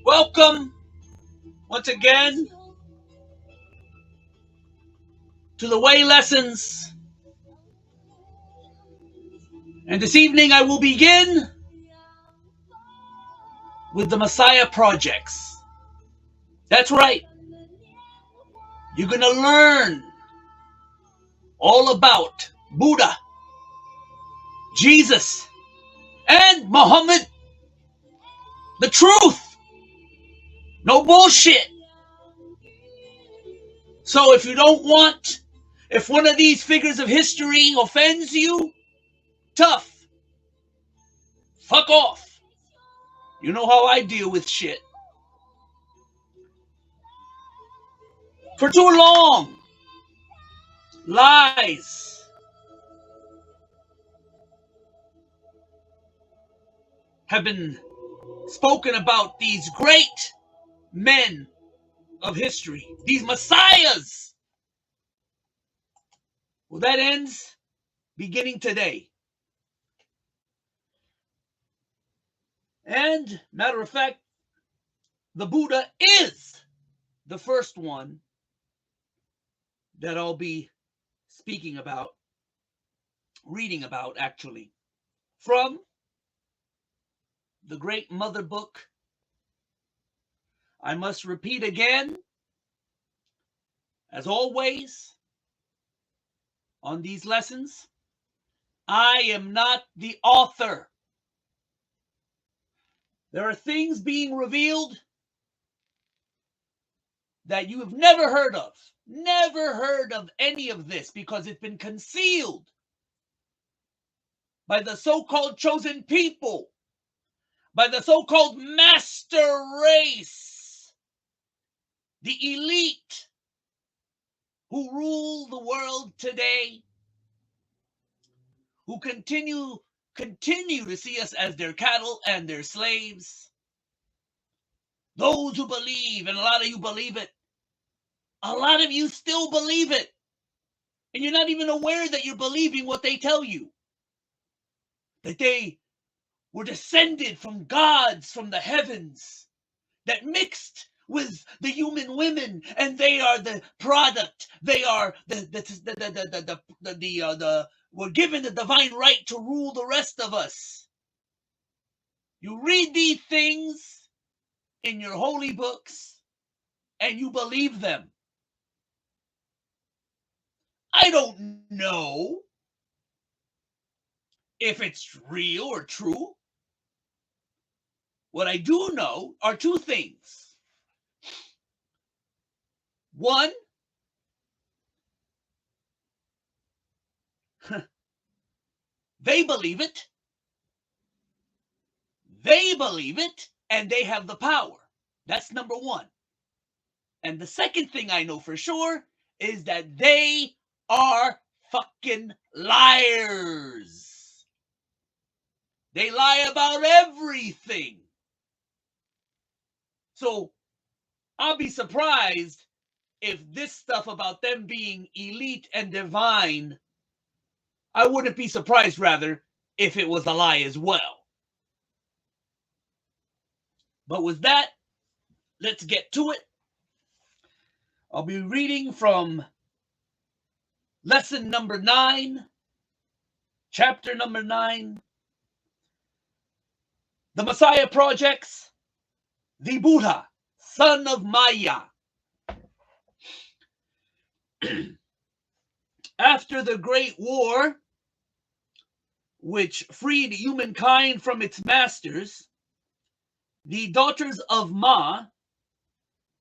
Welcome once again to the Way Lessons. And this evening I will begin with the Messiah Projects. That's right. You're going to learn all about Buddha, Jesus, and Muhammad. The truth. No bullshit. So if one of these figures of history offends you, tough. Fuck off. You know how I deal with shit. For too long, lies have been spoken about these great men of history, these messiahs. Well, that ends beginning today. And, matter of fact, the Buddha is the first one that I'll be speaking about, reading about actually, from the great mother book. I must repeat again, as always, on these lessons, I am not the author. There are things being revealed that you have never heard of. Never heard of any of this because it's been concealed by the so-called chosen people, by the so-called master race, the elite who rule the world today, who continue to see us as their cattle and their slaves. Those who believe, and a lot of you believe it, a lot of you still believe it, and you're not even aware that you're believing what they tell you, that they were descended from gods from the heavens that mixed with the human women, and they are the product. They are were given the divine right to rule the rest of us. You read these things in your holy books, and you believe them. I don't know if it's real or true. What I do know are two things. One, they believe it. They believe it, and they have the power. That's number one. And the second thing I know for sure is that they are fucking liars. They lie about everything. So I'll be surprised if this stuff about them being elite and divine, I wouldn't be surprised, rather, if it was a lie as well. But with that, let's get to it. I'll be reading from lesson number 9, chapter number 9, the Messiah Projects, the Buddha, son of Maya. After the Great War, which freed humankind from its masters, the daughters of Ma,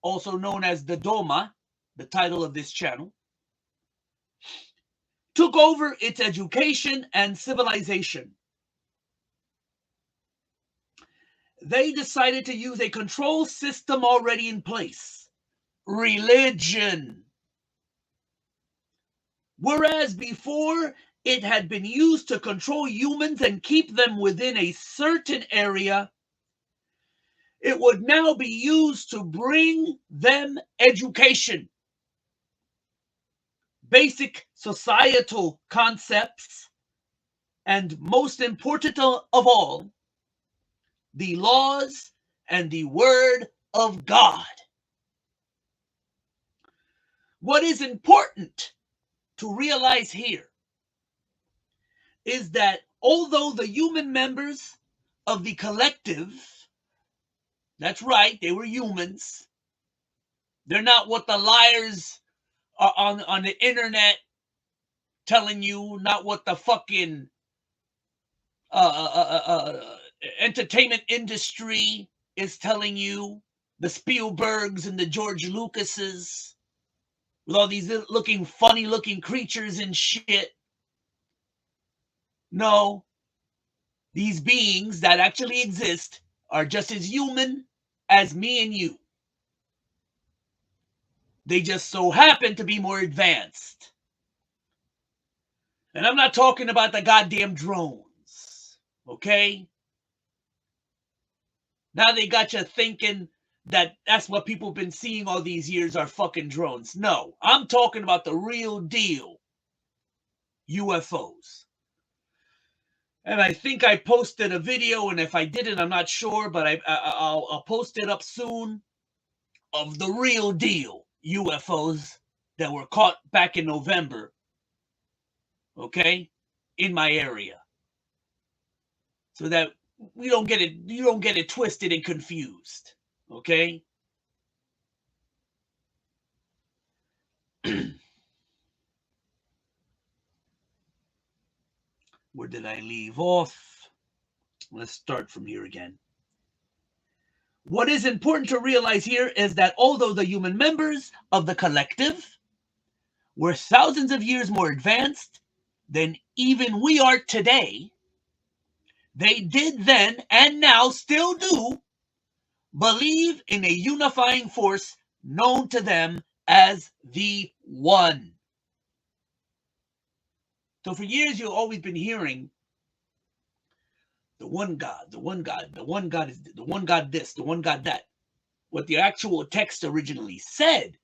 also known as the Doma, the title of this channel, took over its education and civilization. they decided to use a control system already in place: religion. Whereas before it had been used to control humans and keep them within a certain area, it would now be used to bring them education, basic societal concepts, and most important of all, the laws and the word of God. What is important to realize here is that although the human members of the collective, that's right, they were humans, they're not what the liars are on the internet telling you, not what the fucking entertainment industry is telling you, the Spielbergs and the George Lucases, with all these looking funny looking creatures and shit. No, these beings that actually exist are just as human as me and you. They just so happen to be more advanced. And I'm not talking about the goddamn drones, okay? Now they got you thinking that that's what people have been seeing all these years are fucking drones. No, I'm talking about the real deal UFOs. And I think I posted a video, and if I didn't, I'm not sure, but I'll post it up soon, of the real deal UFOs that were caught back in November, okay, in my area, so that you don't get it twisted and confused, okay? Where did I leave off? Let's start from here again. What is important to realize here is that although the human members of the collective were thousands of years more advanced than even we are today, they did then and now still do believe in a unifying force known to them as the One. So for years you've always been hearing the one God, the one God, the one God is the one God this, the one God that. What the actual text originally said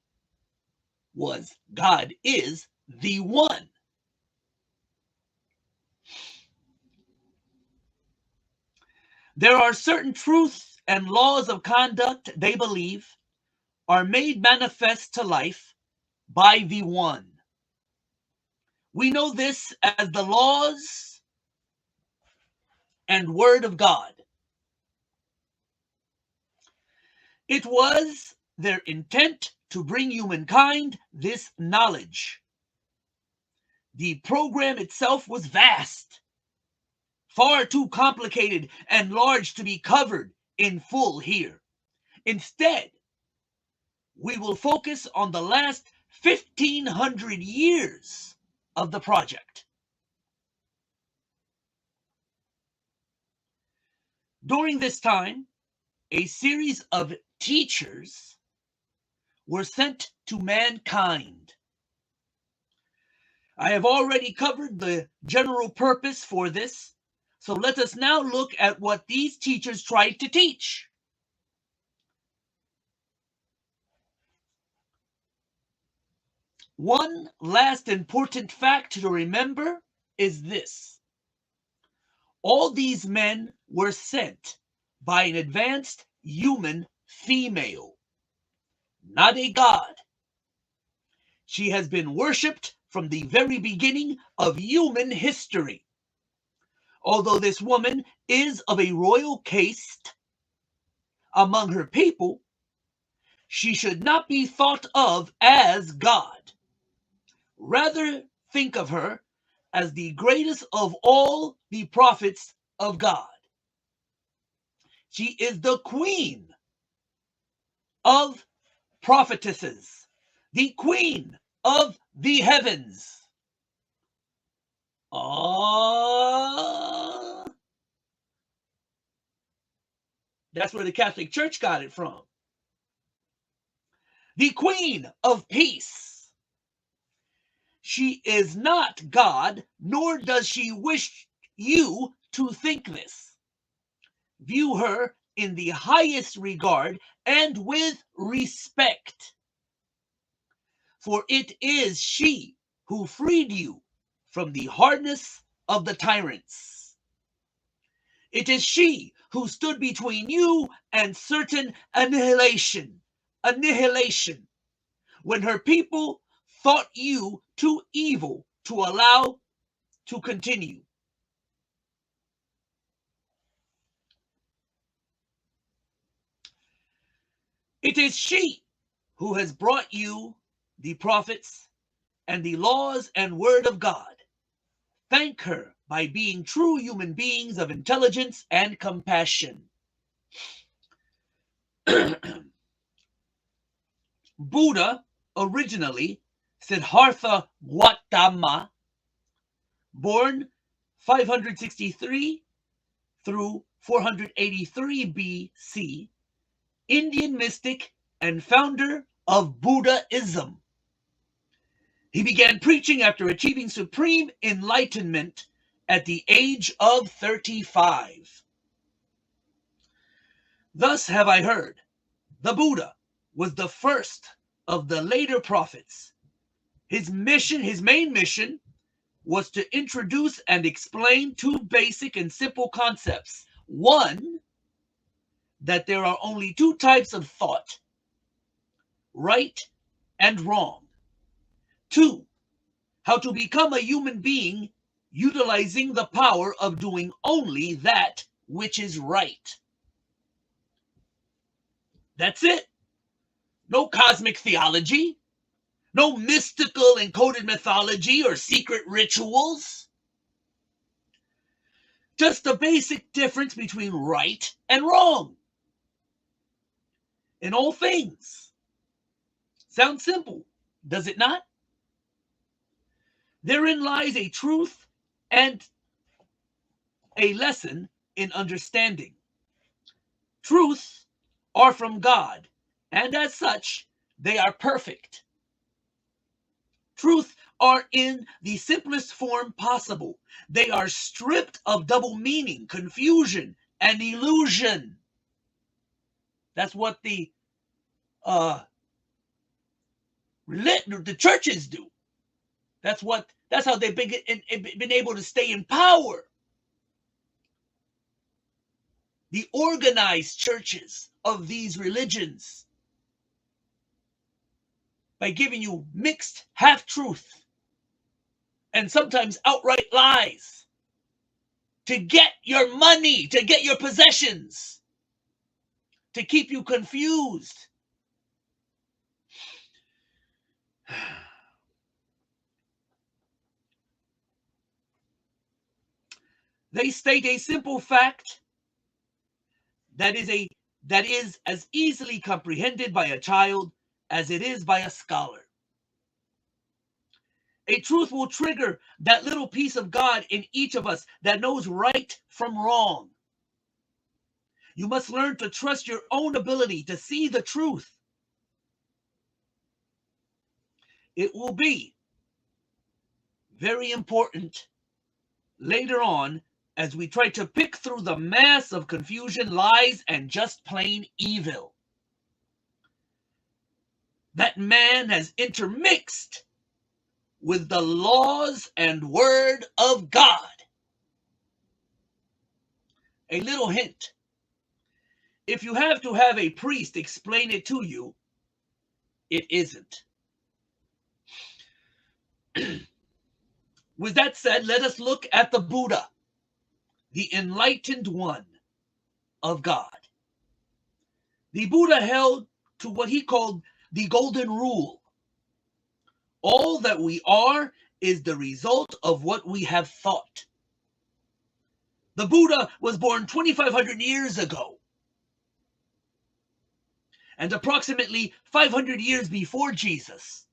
was God is the One. There are certain truths and laws of conduct they believe are made manifest to life by the One. We know this as the laws and word of God. It was their intent to bring humankind this knowledge. The program itself was vast, far too complicated and large to be covered in full here. Instead, we will focus on the last 1,500 years of the project. During this time, a series of teachers were sent to mankind. I have already covered the general purpose for this, so let us now look at what these teachers tried to teach. One last important fact to remember is this: all these men were sent by an advanced human female, not a god. She has been worshipped from the very beginning of human history. Although this woman is of a royal caste among her people, she should not be thought of as God. Rather, think of her as the greatest of all the prophets of God. She is the queen of prophetesses, the queen of the heavens. That's where the Catholic Church got it from. The Queen of Peace. She is not God, nor does she wish you to think this. View her in the highest regard and with respect. For it is she who freed you from the hardness of the tyrants. It is she who stood between you and certain annihilation, when her people thought you too evil to allow to continue. It is she who has brought you the prophets and the laws and word of God. Thank her by being true human beings of intelligence and compassion. Buddha, originally Siddhartha Gautama, born 563 through 483 BC, Indian mystic and founder of Buddhism. He began preaching after achieving supreme enlightenment at the age of 35. Thus have I heard, the Buddha was the first of the later prophets. His main mission, was to introduce and explain two basic and simple concepts. One, that there are only two types of thought, right and wrong. Two, how to become a human being utilizing the power of doing only that which is right. That's it. No cosmic theology, no mystical encoded mythology or secret rituals. Just the basic difference between right and wrong in all things. Sounds simple, does it not? Therein lies a truth and a lesson in understanding. Truths are from God, and as such, they are perfect. Truth are in the simplest form possible. They are stripped of double meaning, confusion, and illusion. That's what the churches do. That's how they've been able to stay in power. The organized churches of these religions, by giving you mixed half-truth and sometimes outright lies to get your money, to get your possessions, to keep you confused. They state a simple fact that is as easily comprehended by a child as it is by a scholar. A truth will trigger that little piece of God in each of us that knows right from wrong. You must learn to trust your own ability to see the truth. It will be very important later on as we try to pick through the mass of confusion, lies, and just plain evil that man has intermixed with the laws and word of God. A little hint. If you have to have a priest explain it to you, it isn't. With that said, let us look at the Buddha, the enlightened one of God. The Buddha held to what he called the golden rule. All that we are is the result of what we have thought. The Buddha was born 2,500 years ago, and approximately 500 years before Jesus.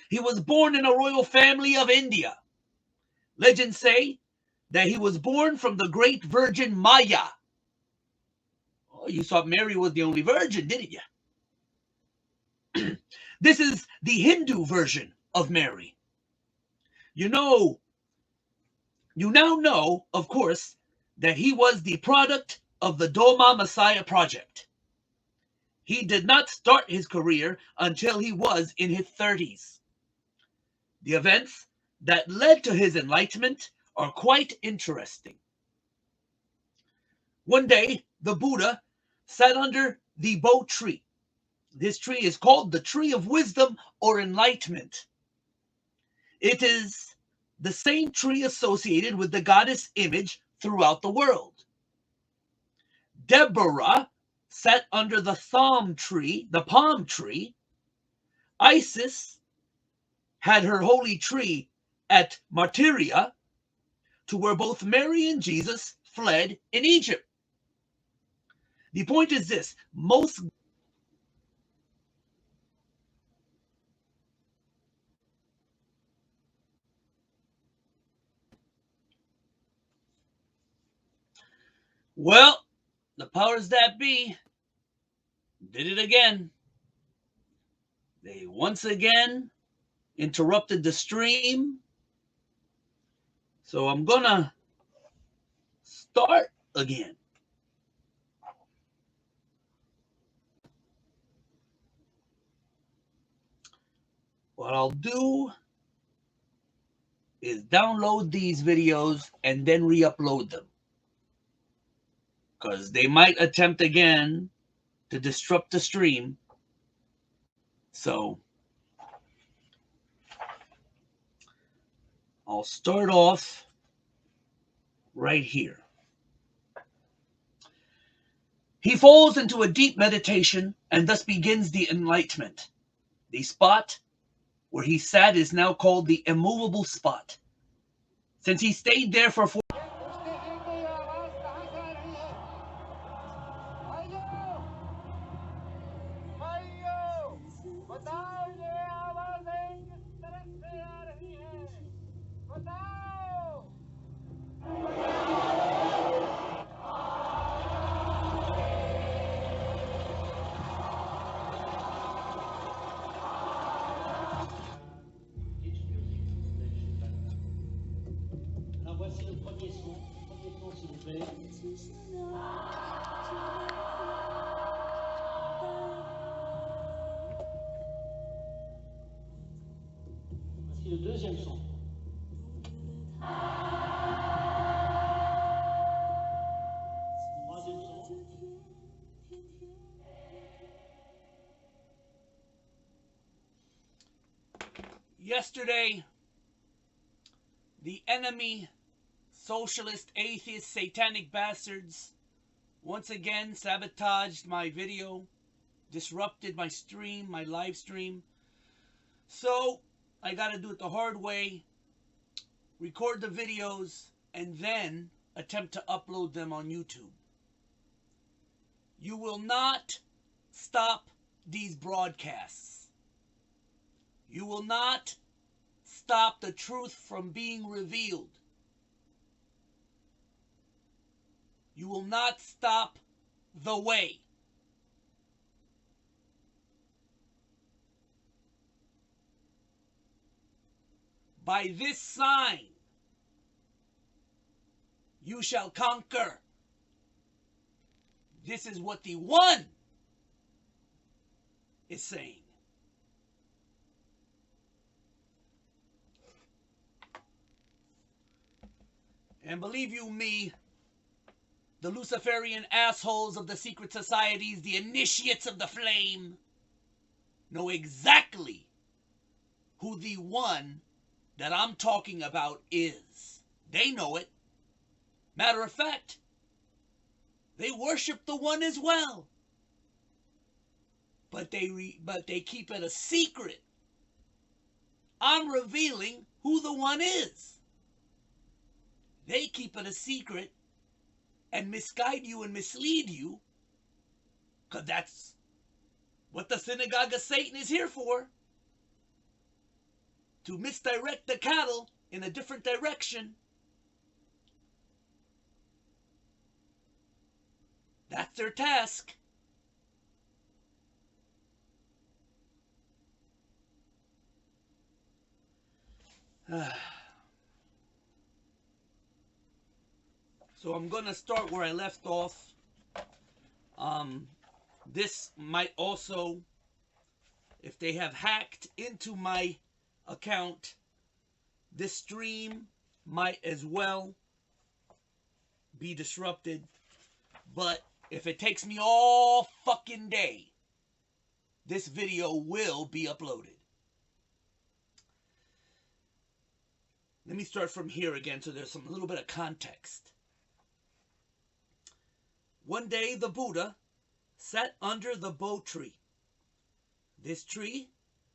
He was born in a royal family of India. Legends say that he was born from the great virgin Maya. Oh, you thought Mary was the only virgin, didn't you? This is the Hindu version of Mary. You now know, of course, that he was the product of the Doma Messiah project. He did not start his career until he was in his 30s. The events that led to his enlightenment are quite interesting. One day, the Buddha sat under the Bo tree. This tree is called the tree of wisdom or enlightenment. It is the same tree associated with the goddess image throughout the world. Deborah sat under the palm tree. Isis had her holy tree at Martyria, to where both Mary and Jesus fled in Egypt. The point is this: well, the powers that be did it again. They once again interrupted the stream. So I'm gonna start again. What I'll do is download these videos and then re-upload them, because they might attempt again to disrupt the stream. So I'll start off right here. He falls into a deep meditation and thus begins the enlightenment. The spot where he sat is now called the immovable spot, since he stayed there for 4 Voici le premier son. Premier son, s'il vous plaît. Voici le deuxième son. Troisième son. Yesterday, the enemy, socialist, atheist, satanic bastards once again sabotaged my video, disrupted my stream, my live stream. So I got to do it the hard way, record the videos, and then attempt to upload them on YouTube. You will not stop these broadcasts. You will not stop the truth from being revealed. You will not stop the way. By this sign, you shall conquer. This is what the One is saying. And believe you me, the Luciferian assholes of the secret societies, the initiates of the flame, know exactly who the One that I'm talking about is. They know it. Matter of fact, they worship the One as well. But they keep it a secret. I'm revealing who the One is. They keep it a secret and misguide you and mislead you, because that's what the synagogue of Satan is here for. To misdirect the cattle in a different direction. That's their task. So I'm going to start where I left off. This might also, if they have hacked into my account, this stream might as well be disrupted. But if it takes me all fucking day, this video will be uploaded. Let me start from here again so there's a little bit of context. One day the Buddha sat under the Bo tree. This tree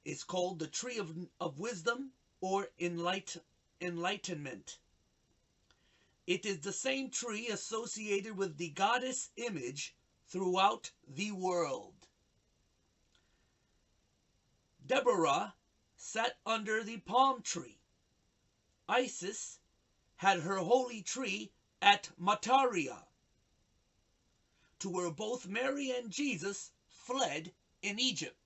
is called the tree of wisdom or enlightenment. It is the same tree associated with the goddess image throughout the world. Deborah sat under the palm tree. Isis had her holy tree at Mataria, to where both Mary and Jesus fled in Egypt.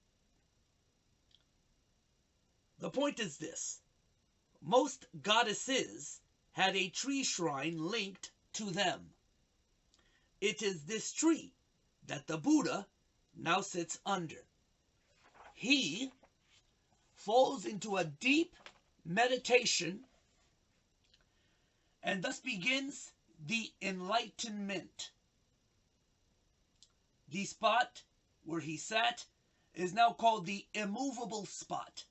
The point is this: most goddesses had a tree shrine linked to them. It is this tree that the Buddha now sits under. He falls into a deep meditation and thus begins the enlightenment. The spot where he sat is now called the immovable spot.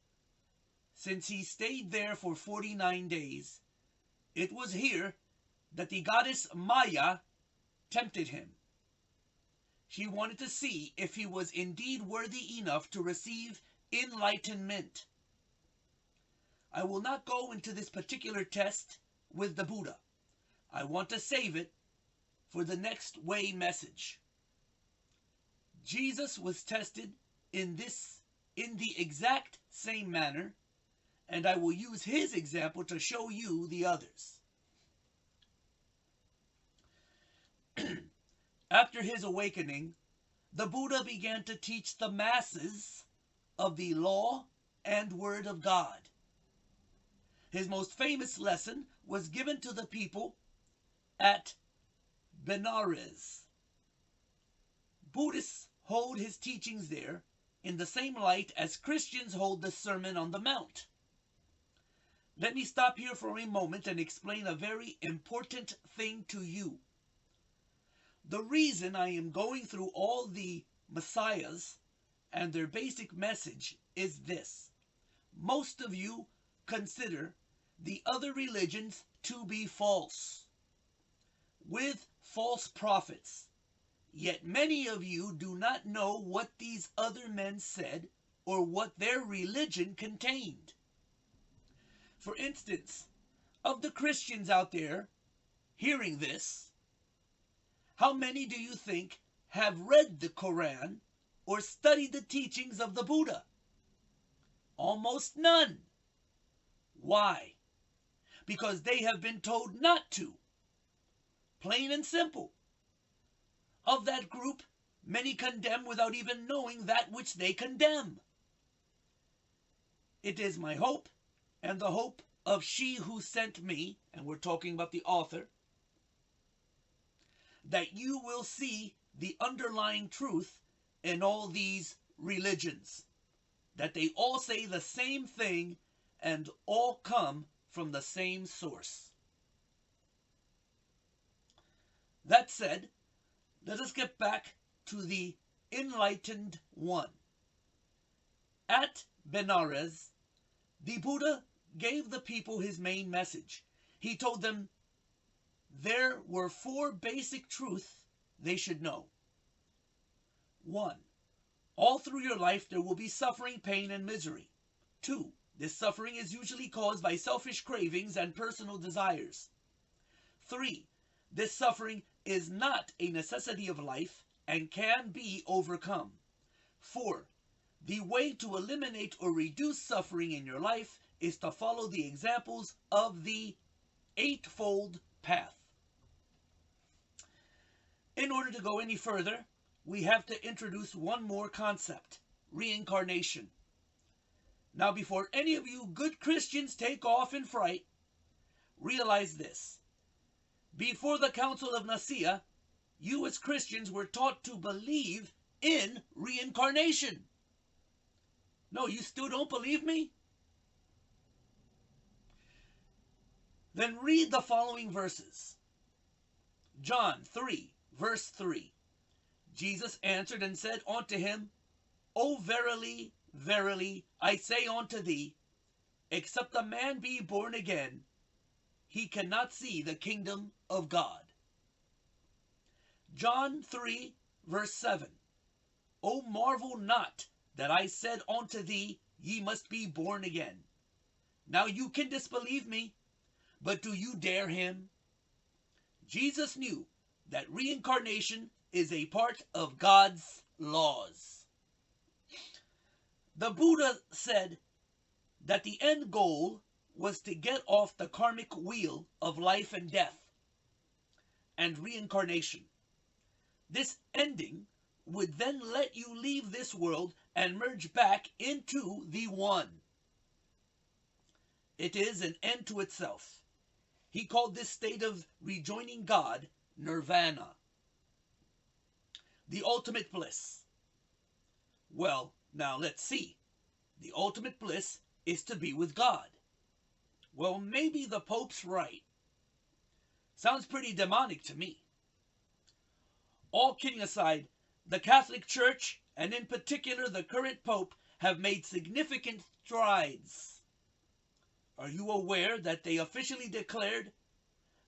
Since he stayed there for 49 days, it was here that the goddess Maya tempted him. She wanted to see if he was indeed worthy enough to receive enlightenment. I will not go into this particular test with the Buddha. I want to save it for the next way message. Jesus was tested in the exact same manner, and I will use his example to show you the others. After his awakening, the Buddha began to teach the masses of the law and word of God. His most famous lesson was given to the people at Benares. Buddhists hold his teachings there in the same light as Christians hold the Sermon on the Mount. Let me stop here for a moment and explain a very important thing to you. The reason I am going through all the messiahs and their basic message is this: most of you consider the other religions to be false, with false prophets. Yet many of you do not know what these other men said or what their religion contained. For instance, of the Christians out there hearing this, how many do you think have read the Quran or studied the teachings of the Buddha? Almost none. Why? Because they have been told not to. Plain and simple. Of that group, many condemn without even knowing that which they condemn. It is my hope, and the hope of she who sent me, and we're talking about the author, that you will see the underlying truth in all these religions, that they all say the same thing and all come from the same source. That said, let us get back to the enlightened one. At Benares, the Buddha gave the people his main message. He told them there were 4 basic truths they should know. 1. All through your life there will be suffering, pain, and misery. 2. This suffering is usually caused by selfish cravings and personal desires. 3. This suffering is not a necessity of life and can be overcome. 4. The way to eliminate or reduce suffering in your life is to follow the examples of the Eightfold Path. In order to go any further, we have to introduce one more concept: reincarnation. Now, before any of you good Christians take off in fright, realize this. Before the Council of Nicaea, you as Christians were taught to believe in reincarnation. No, you still don't believe me? Then read the following verses. John 3, verse 3. Jesus answered and said unto him, O verily, verily, I say unto thee, except a man be born again, he cannot see the kingdom of God. John 3, verse 7. O marvel not that I said unto thee, ye must be born again. Now you can disbelieve me, but do you dare him? Jesus knew that reincarnation is a part of God's laws. The Buddha said that the end goal was to get off the karmic wheel of life and death and reincarnation. This ending would then let you leave this world and merge back into the One. It is an end to itself. He called this state of rejoining God nirvana, the ultimate bliss. Well, now let's see. The ultimate bliss is to be with God. Well, maybe the Pope's right. Sounds pretty demonic to me. All kidding aside, the Catholic Church, and in particular the current Pope, have made significant strides. Are you aware that they officially declared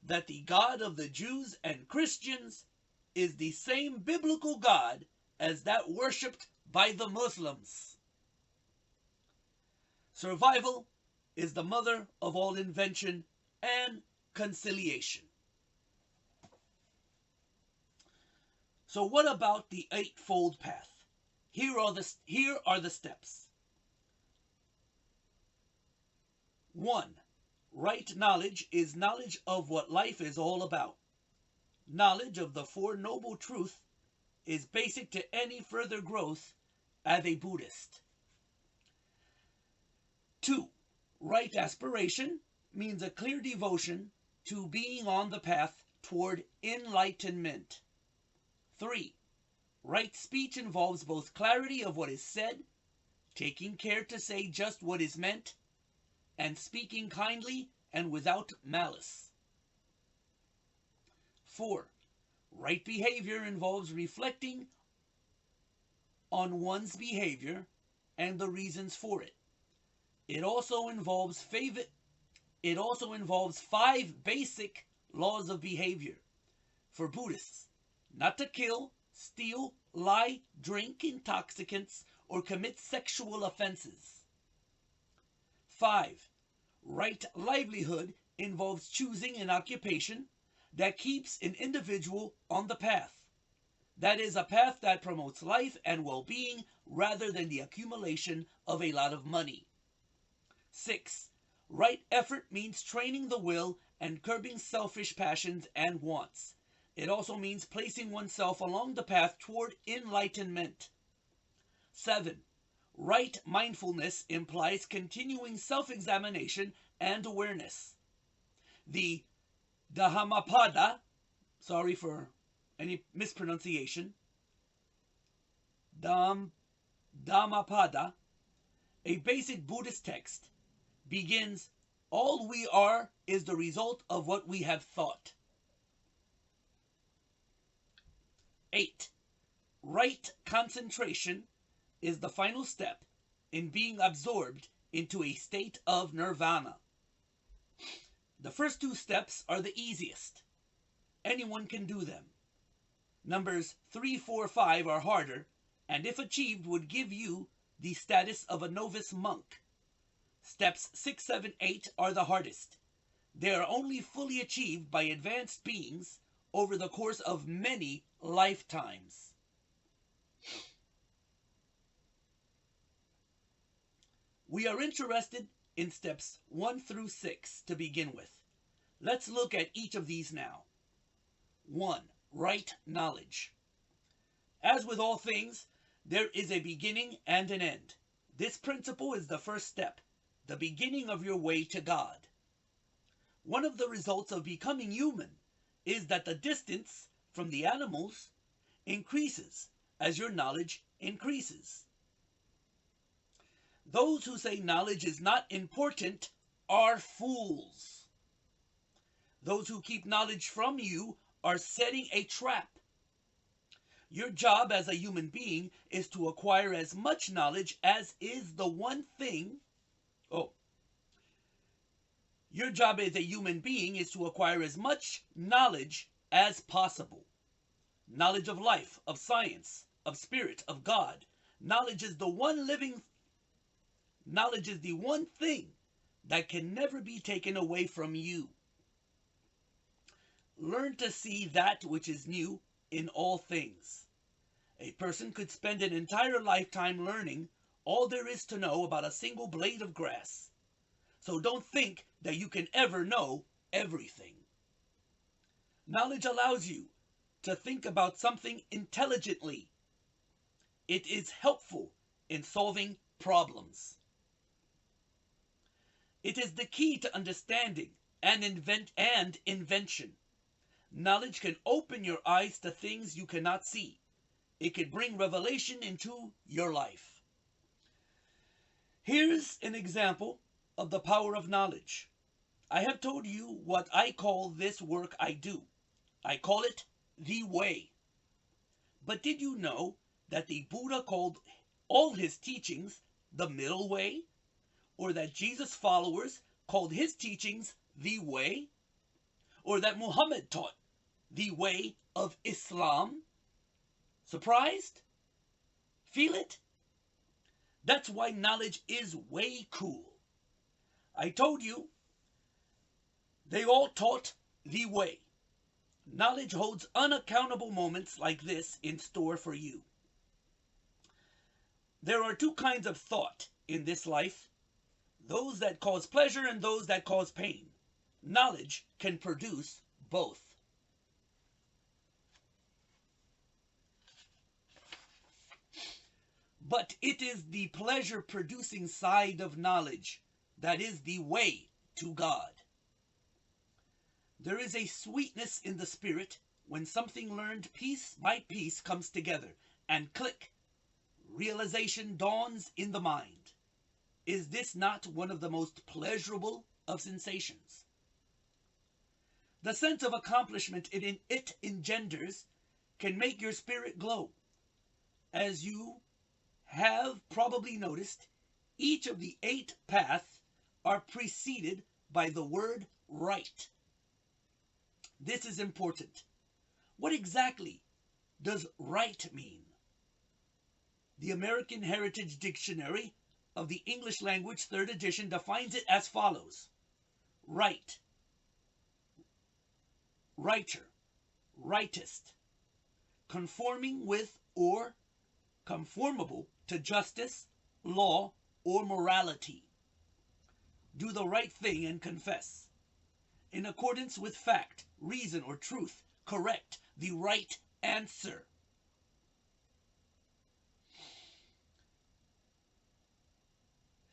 that the God of the Jews and Christians is the same biblical God as that worshipped by the Muslims? Survival is the mother of all invention and conciliation. So what about the Eightfold Path? Here are the steps. 1. Right knowledge is knowledge of what life is all about. Knowledge of the Four Noble Truths is basic to any further growth as a Buddhist. 2. Right aspiration means a clear devotion to being on the path toward enlightenment. 3. Right speech involves both clarity of what is said, taking care to say just what is meant, and speaking kindly and without malice. 4. Right behavior involves reflecting on one's behavior and the reasons for it. It also involves 5 basic laws of behavior for Buddhists: not to kill, steal, lie, drink intoxicants, or commit sexual offenses. 5. Right livelihood involves choosing an occupation that keeps an individual on the path. That is, a path that promotes life and well-being rather than the accumulation of a lot of money. 6. Right effort means training the will and curbing selfish passions and wants. It also means placing oneself along the path toward enlightenment. 7. Right mindfulness implies continuing self-examination and awareness. The Dhammapada, sorry for any mispronunciation, Dhammapada, a basic Buddhist text, begins, all we are is the result of what we have thought. 8. Right concentration is the final step in being absorbed into a state of nirvana. The first 2 steps are the easiest. Anyone can do them. Numbers 3, 4, 5 are harder, and if achieved would give you the status of a novice monk. Steps 6, 7, 8 are the hardest. They are only fully achieved by advanced beings over the course of many lifetimes. We are interested in steps 1 through 6 to begin with. Let's look at each of these now. 1. right knowledge. As with all things, there is a beginning and an end. This principle is the first step, the beginning of your way to God. One of the results of becoming human is that the distance from the animals increases as your knowledge increases. Those who say knowledge is not important are fools. Those who keep knowledge from you are setting a trap. Your job as a human being is to acquire as much knowledge as is the one thing. Your job as a human being is to acquire as much knowledge as possible. Knowledge of life, of science, of spirit, of God. Knowledge is the one thing that can never be taken away from you. Learn to see that which is new in all things. A person could spend an entire lifetime learning all there is to know about a single blade of grass. So don't think that you can ever know everything. Knowledge allows you to think about something intelligently. It is helpful in solving problems. It is the key to understanding and invention. Knowledge can open your eyes to things you cannot see. It can bring revelation into your life. Here's an example of the power of knowledge. I have told you what I call this work I do. I call it the way. But did you know that the Buddha called all his teachings the middle way? Or that Jesus' followers called his teachings the way? Or that Muhammad taught the way of Islam? Surprised? Feel it? That's why knowledge is way cool. I told you, they all taught the way. Knowledge holds unaccountable moments like this in store for you. There are two kinds of thought in this life, those that cause pleasure and those that cause pain. Knowledge can produce both. But it is the pleasure-producing side of knowledge that is the way to God. There is a sweetness in the spirit when something learned piece by piece comes together, and click, realization dawns in the mind. Is this not one of the most pleasurable of sensations? The sense of accomplishment it engenders can make your spirit glow. As you have probably noticed, each of the 8 paths are preceded by the word right. This is important. What exactly does right mean? The American Heritage Dictionary of the English Language 3rd edition defines it as follows. Right, writer, rightist, conforming with or conformable to justice, law, or morality. Do the right thing and confess. In accordance with fact, reason, or truth, correct, the right answer.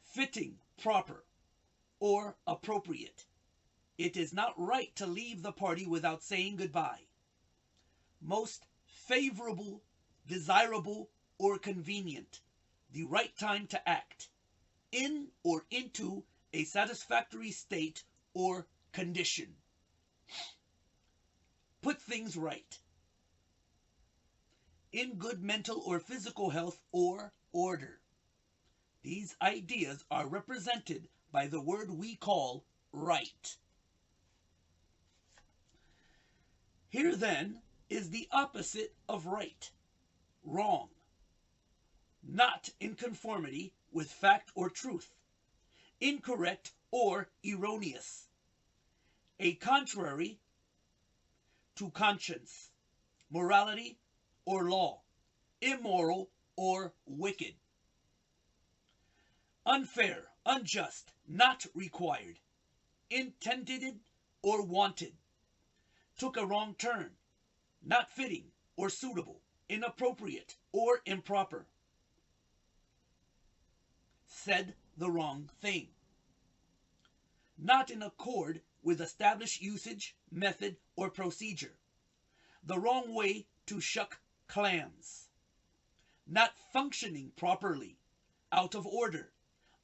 Fitting, proper, or appropriate. It is not right to leave the party without saying goodbye. Most favorable, desirable, or convenient. The right time to act. In or into a satisfactory state or condition. Put things right. In good mental or physical health or order. These ideas are represented by the word we call right. Here then is the opposite of right, wrong, not in conformity with fact or truth, incorrect or erroneous, a contrary to conscience, morality or law, immoral or wicked, unfair, unjust, not required, intended or wanted, took a wrong turn, not fitting or suitable, inappropriate or improper. Said the wrong thing. Not in accord with established usage, method, or procedure. The wrong way to shuck clams. Not functioning properly, out of order,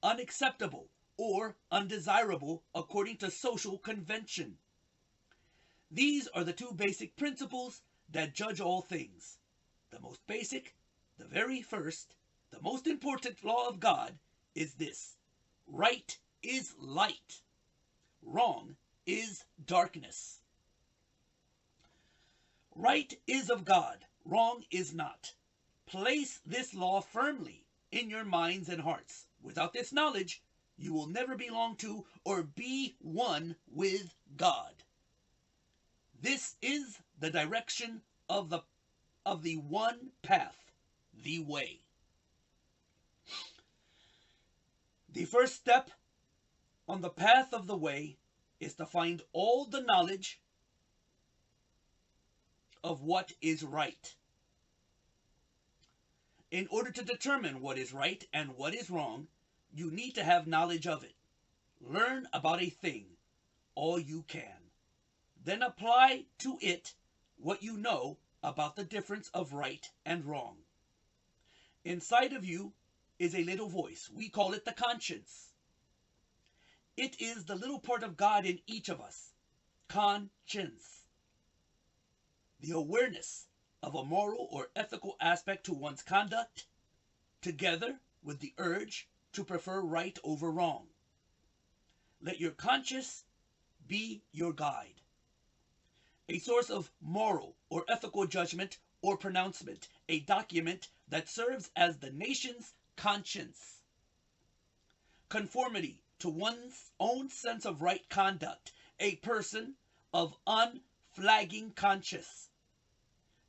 unacceptable, or undesirable according to social convention. These are the two basic principles that judge all things. The most basic, the very first, the most important law of God is this: right is light, wrong is darkness. Right is of God, wrong is not. Place this law firmly in your minds and hearts. Without this knowledge, you will never belong to or be one with God. This is the direction of the one path, the way. The first step on the path of the way is to find all the knowledge of what is right. In order to determine what is right and what is wrong, you need to have knowledge of it. Learn about a thing, all you can. Then apply to it what you know about the difference of right and wrong. Inside of you is a little voice. We call it the conscience. It is the little part of God in each of us. Conscience. The awareness of a moral or ethical aspect to one's conduct, together with the urge to prefer right over wrong. Let your conscience be your guide. A source of moral or ethical judgment or pronouncement, a document that serves as the nation's conscience. Conformity to one's own sense of right conduct, a person of unflagging conscience.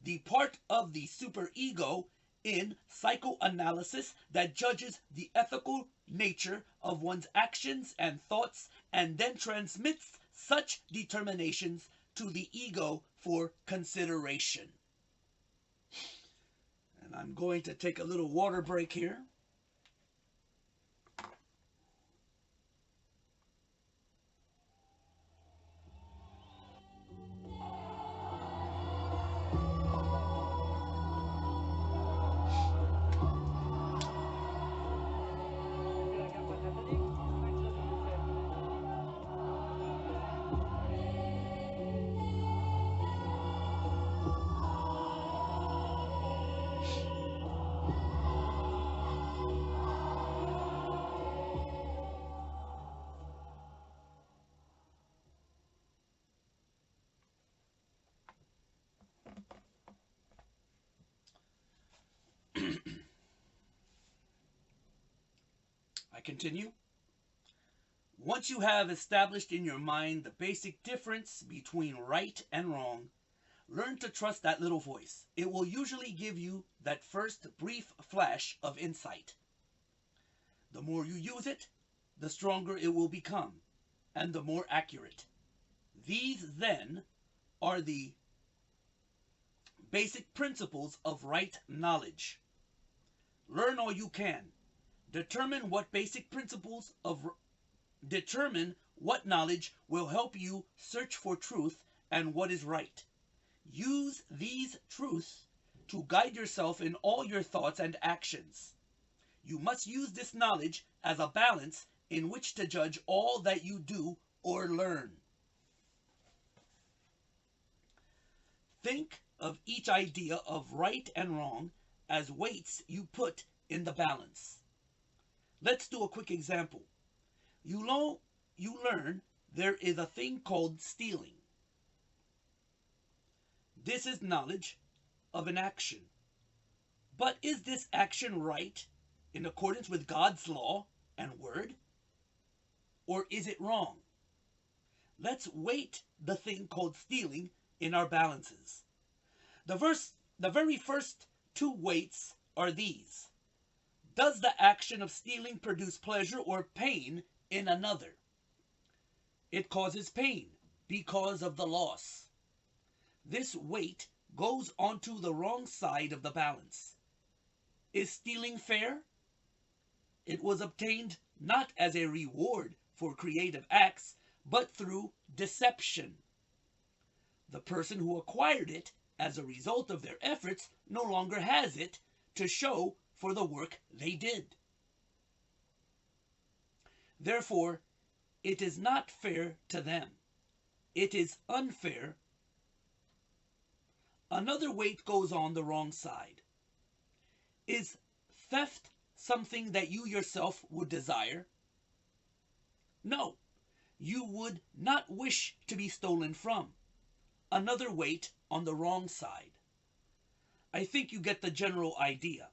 The part of the superego in psychoanalysis that judges the ethical nature of one's actions and thoughts and then transmits such determinations to the ego for consideration. And I'm going to take a little water break here. I continue. Once you have established in your mind the basic difference between right and wrong, learn to trust that little voice. It will usually give you that first brief flash of insight. The more you use it, the stronger it will become, and the more accurate. These, then, are the basic principles of right knowledge. Learn all you can. Determine what knowledge will help you search for truth and what is right. Use these truths to guide yourself in all your thoughts and actions. You must use this knowledge as a balance in which to judge all that you do or learn. Think of each idea of right and wrong as weights you put in the balance. Let's do a quick example. You learn there is a thing called stealing. This is knowledge of an action. But is this action right in accordance with God's law and word? Or is it wrong? Let's weight the thing called stealing in our balances. The very first two weights are these. Does the action of stealing produce pleasure or pain in another? It causes pain because of the loss. This weight goes onto the wrong side of the balance. Is stealing fair? It was obtained not as a reward for creative acts, but through deception. The person who acquired it as a result of their efforts no longer has it to show for the work they did. Therefore, it is not fair to them. It is unfair. Another weight goes on the wrong side. Is theft something that you yourself would desire? No, you would not wish to be stolen from. Another weight on the wrong side. I think you get the general idea.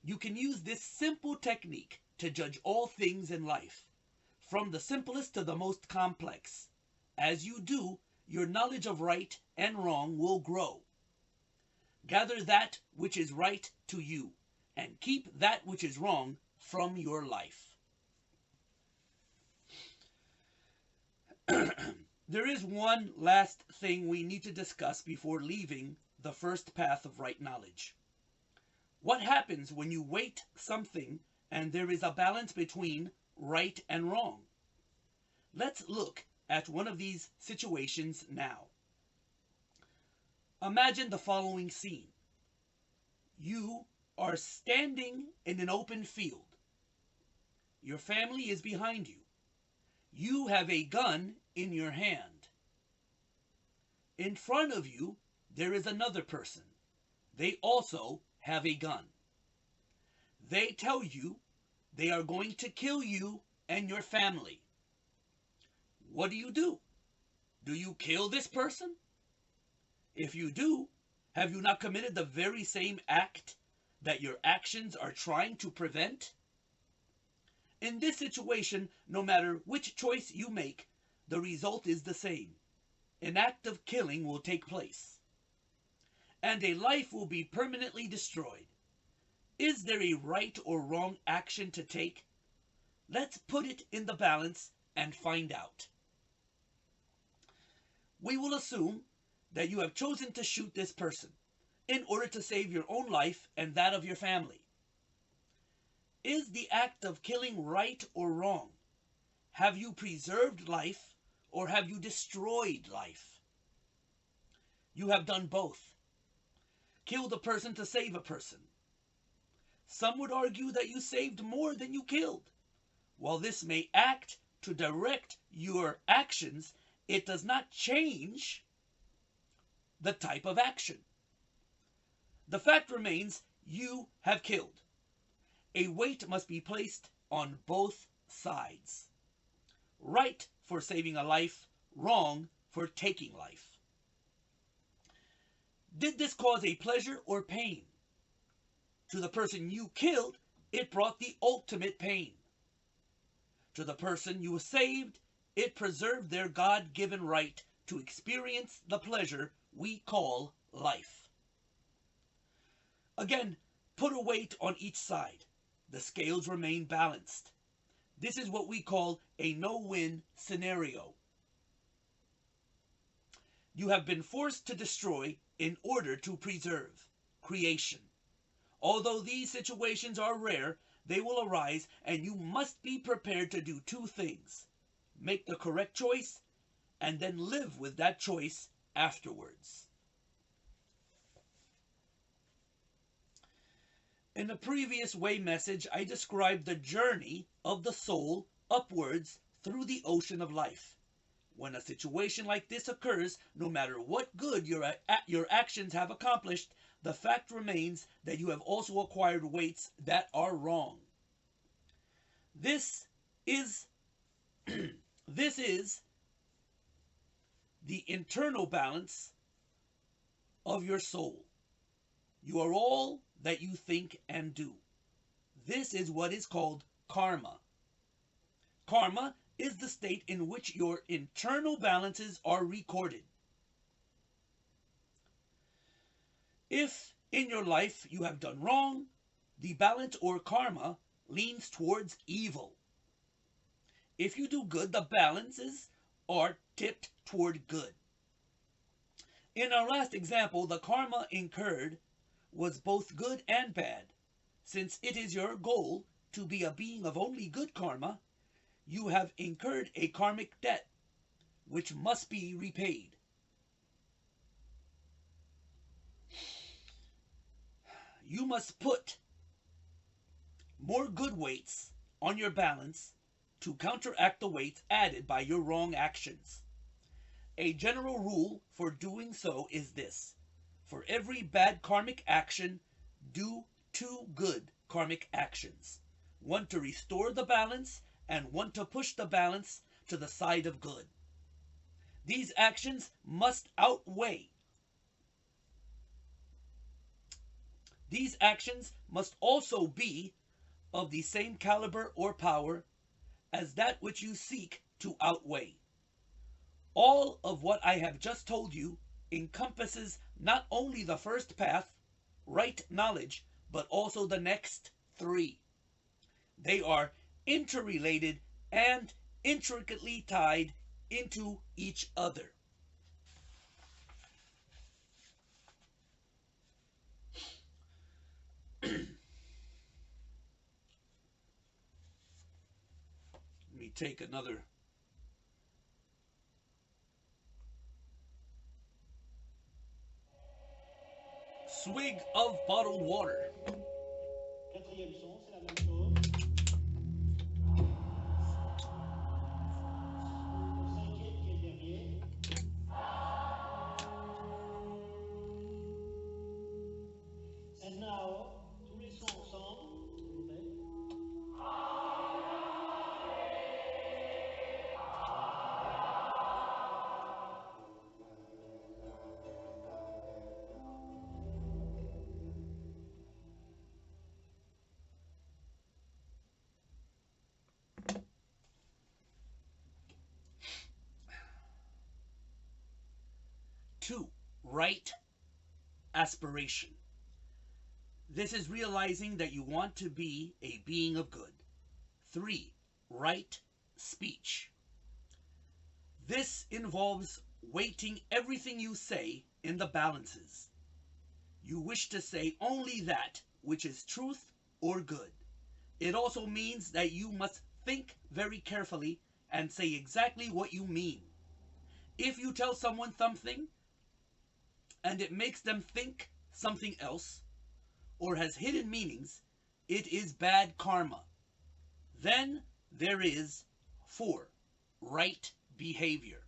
You can use this simple technique to judge all things in life, from the simplest to the most complex. As you do, your knowledge of right and wrong will grow. Gather that which is right to you, and keep that which is wrong from your life. There is one last thing we need to discuss before leaving the first path of right knowledge. What happens when you weight something and there is a balance between right and wrong? Let's look at one of these situations now. Imagine the following scene. You are standing in an open field. Your family is behind you. You have a gun in your hand. In front of you, there is another person. They also have a gun. They tell you they are going to kill you and your family. What do? Do you kill this person? If you do, have you not committed the very same act that your actions are trying to prevent? In this situation, no matter which choice you make, the result is the same. An act of killing will take place, and a life will be permanently destroyed. Is there a right or wrong action to take? Let's put it in the balance and find out. We will assume that you have chosen to shoot this person in order to save your own life and that of your family. Is the act of killing right or wrong? Have you preserved life or have you destroyed life? You have done both. Killed a person to save a person. Some would argue that you saved more than you killed. While this may act to direct your actions, it does not change the type of action. The fact remains, you have killed. A weight must be placed on both sides. Right for saving a life, wrong for taking life. Did this cause a pleasure or pain? To the person you killed, it brought the ultimate pain. To the person you saved, it preserved their God-given right to experience the pleasure we call life. Again, put a weight on each side. The scales remain balanced. This is what we call a no-win scenario. You have been forced to destroy in order to preserve creation. Although these situations are rare, they will arise, and you must be prepared to do two things. Make the correct choice, and then live with that choice afterwards. In the previous way message, I described the journey of the soul upwards through the ocean of life. When a situation like this occurs, no matter what good your actions have accomplished, the fact remains that you have also acquired weights that are wrong. This is the internal balance of your soul. You are all that you think and do. This is what is called karma. Karma is the state in which your internal balances are recorded. If in your life you have done wrong, the balance or karma leans towards evil. If you do good, the balances are tipped toward good. In our last example, the karma incurred was both good and bad. Since it is your goal to be a being of only good karma, you have incurred a karmic debt which must be repaid. You must put more good weights on your balance to counteract the weights added by your wrong actions. A general rule for doing so is this: for every bad karmic action, do 2 good karmic actions. One to restore the balance and one to push the balance to the side of good. These actions must outweigh. These actions must also be of the same caliber or power as that which you seek to outweigh. All of what I have just told you encompasses not only the first path, right knowledge, but also the next 3. They are interrelated and intricately tied into each other. Let me take another swig of bottled water. Quatrième son, c'est la même chose. Le cinquième qui est le dernier. And now, tous les sons ensemble, s'il vous plaît. 2. Right aspiration. This is realizing that you want to be a being of good. 3. Right speech. This involves weighting everything you say in the balances. You wish to say only that which is truth or good. It also means that you must think very carefully and say exactly what you mean. If you tell someone something and it makes them think something else or has hidden meanings, it is bad karma. Then there is 4. Right behavior.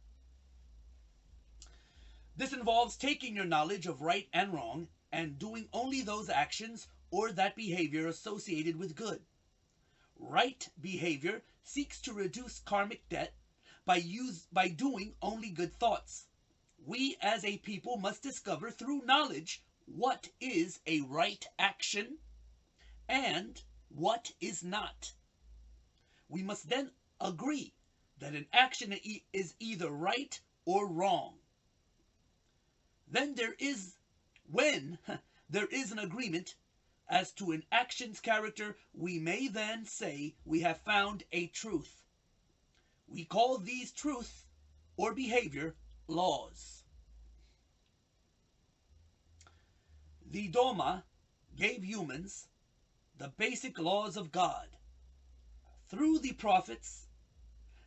This involves taking your knowledge of right and wrong and doing only those actions or that behavior associated with good. Right behavior seeks to reduce karmic debt by doing only good thoughts. We as a people must discover through knowledge what is a right action and what is not. We must then agree that an action is either right or wrong. When there is an agreement as to an action's character, we may then say we have found a truth. We call these truth or behavior laws. The Dhamma gave humans the basic laws of God. Through the prophets,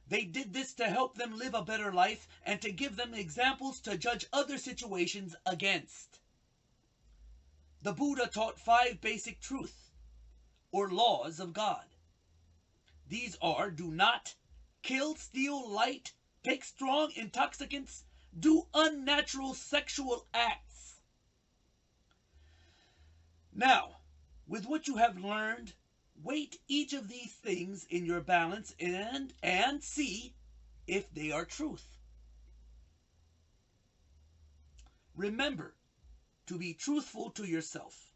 they did this to help them live a better life and to give them examples to judge other situations against. The Buddha taught 5 basic truths or laws of God. These are: do not kill, steal, light, take strong intoxicants, do unnatural sexual acts. Now, with what you have learned, weight each of these things in your balance and see if they are truth. Remember to be truthful to yourself.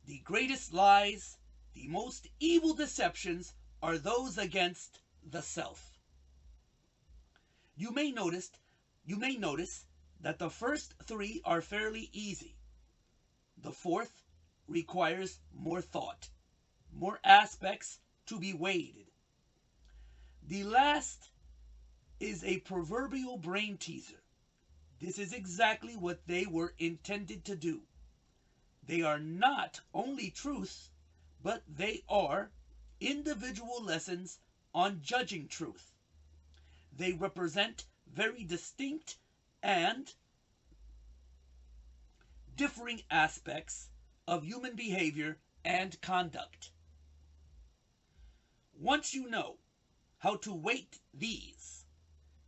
The greatest lies, the most evil deceptions are those against the self. You may notice that the first 3 are fairly easy. The 4th requires more thought, more aspects to be weighed. The last is a proverbial brain teaser. This is exactly what they were intended to do. They are not only truth, but they are individual lessons on judging truth. They represent very distinct and differing aspects of human behavior and conduct. Once you know how to weight these,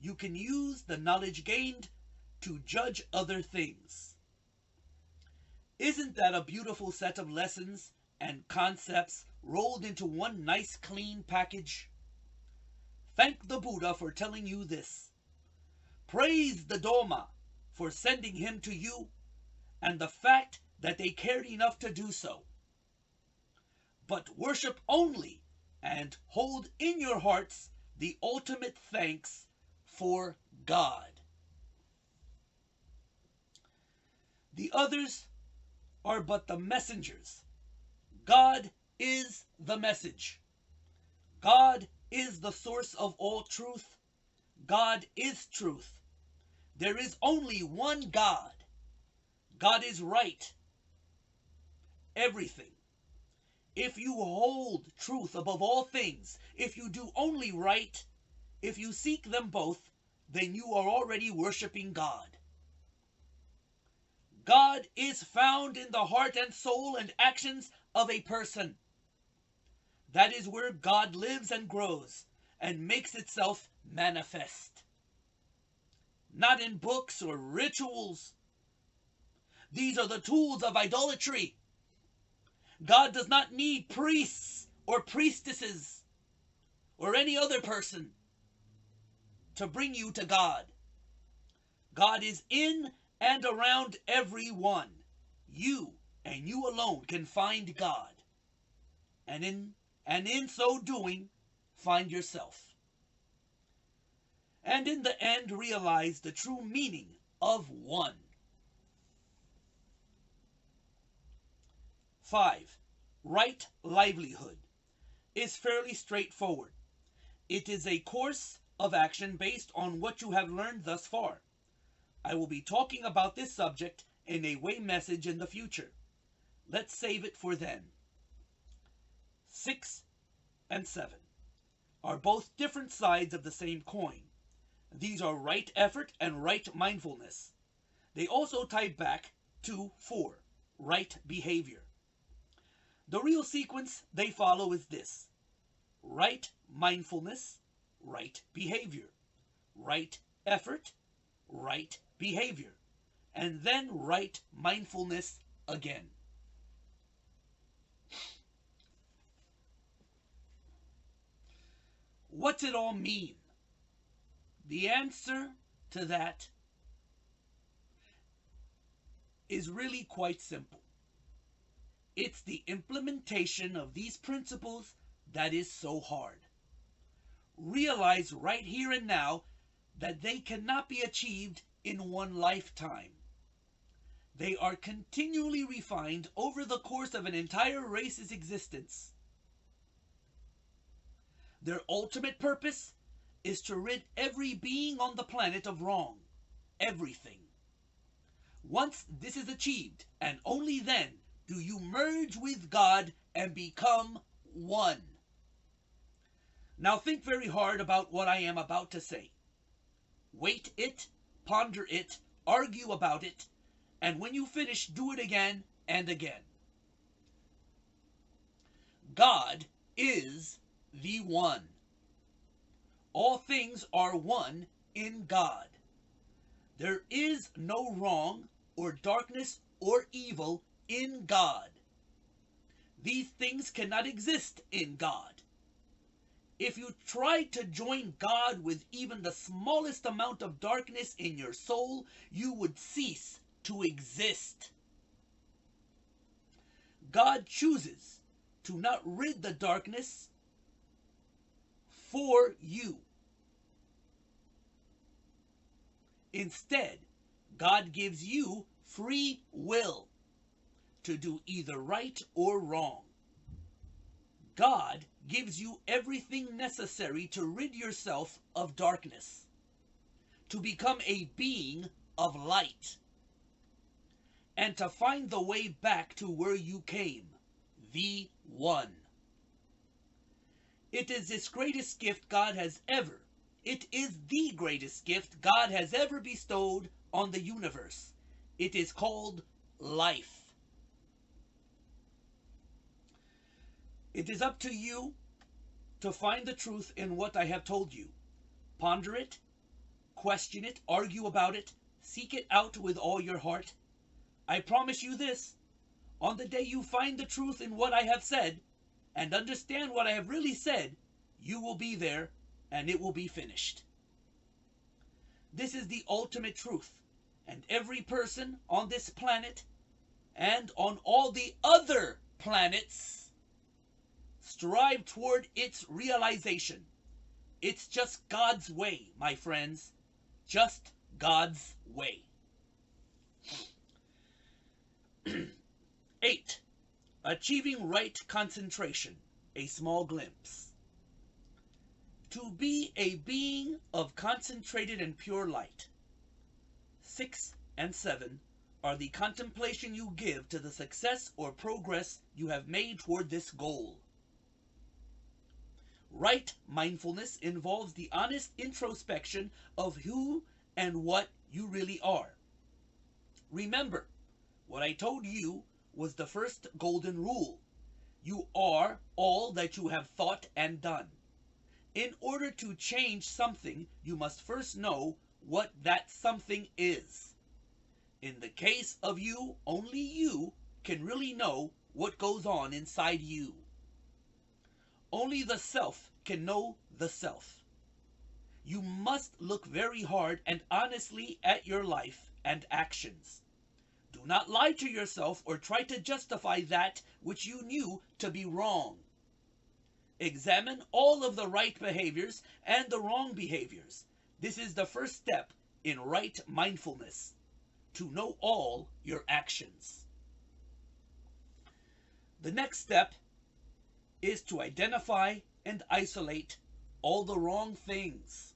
you can use the knowledge gained to judge other things. Isn't that a beautiful set of lessons and concepts rolled into one nice clean package? Thank the Buddha for telling you this. Praise the Dharma for sending him to you, and the fact that they cared enough to do so. But worship only and hold in your hearts the ultimate thanks for God. The others are but the messengers. God is the message. God is the source of all truth. God is truth. There is only one God. God is right. Everything. If you hold truth above all things, if you do only right, if you seek them both, then you are already worshiping God. God is found in the heart and soul and actions of a person. That is where God lives and grows and makes itself manifest. Not in books or rituals. These are the tools of idolatry. God does not need priests or priestesses or any other person to bring you to God. God is in and around everyone. You and you alone can find God. And in so doing, find yourself. And in the end, realize the true meaning of one. 5. Right livelihood is fairly straightforward. It is a course of action based on what you have learned thus far. I will be talking about this subject in a way message in the future. Let's save it for then. 6 and 7 are both different sides of the same coin. These are right effort and right mindfulness. They also tie back to 4, right behavior. The real sequence they follow is this: right mindfulness, right behavior, right effort, right behavior, and then right mindfulness again. What's it all mean? The answer to that is really quite simple. It's the implementation of these principles that is so hard. Realize right here and now that they cannot be achieved in one lifetime. They are continually refined over the course of an entire race's existence. Their ultimate purpose is to rid every being on the planet of wrong. Everything. Once this is achieved, and only then, do you merge with God and become one. Now think very hard about what I am about to say. Weight it, ponder it, argue about it, and when you finish, do it again and again. God is the one. All things are one in God. There is no wrong or darkness or evil in God. These things cannot exist in God. If you tried to join God with even the smallest amount of darkness in your soul, you would cease to exist. God chooses to not rid the darkness for you. Instead, God gives you free will to do either right or wrong. God gives you everything necessary to rid yourself of darkness, to become a being of light, and to find the way back to where you came, the One. It is this greatest gift God has ever, it is the greatest gift God has ever bestowed on the universe. It is called life. It is up to you to find the truth in what I have told you. Ponder it, question it, argue about it, seek it out with all your heart. I promise you this, on the day you find the truth in what I have said, and understand what I have really said, you will be there, and it will be finished. This is the ultimate truth, and every person on this planet, and on all the other planets, strive toward its realization. It's just God's way, my friends. Just God's way. 8. Achieving right concentration. A small glimpse. To be a being of concentrated and pure light. 6 and 7 are the contemplation you give to the success or progress you have made toward this goal. Right mindfulness involves the honest introspection of who and what you really are. Remember, what I told you was the first golden rule. You are all that you have thought and done. In order to change something, you must first know what that something is. In the case of you, only you can really know what goes on inside you. Only the self can know the self. You must look very hard and honestly at your life and actions. Do not lie to yourself or try to justify that which you knew to be wrong. Examine all of the right behaviors and the wrong behaviors. This is the first step in right mindfulness, to know all your actions. The next step is to identify and isolate all the wrong things,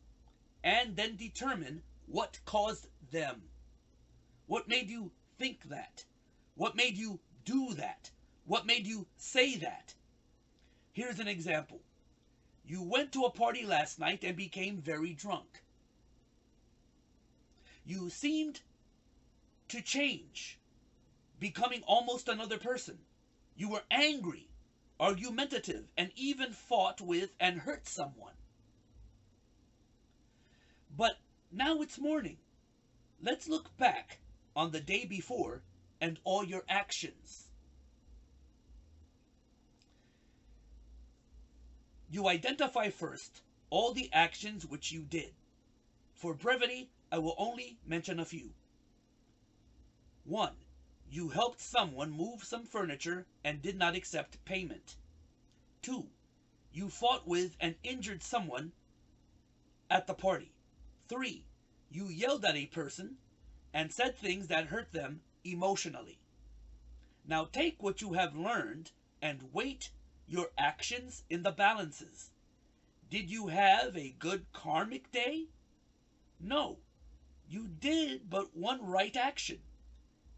and then determine what caused them. What made you think that? What made you do that? What made you say that? Here's an example. You went to a party last night and became very drunk. You seemed to change, becoming almost another person. You were angry, argumentative, and even fought with and hurt someone. But now it's morning. Let's look back on the day before and all your actions. You identify first all the actions which you did. For brevity, I will only mention a few. 1. You helped someone move some furniture and did not accept payment. 2. You fought with and injured someone at the party. 3. You yelled at a person and said things that hurt them emotionally. Now take what you have learned and weight your actions in the balances. Did you have a good karmic day? No. You did but one right action.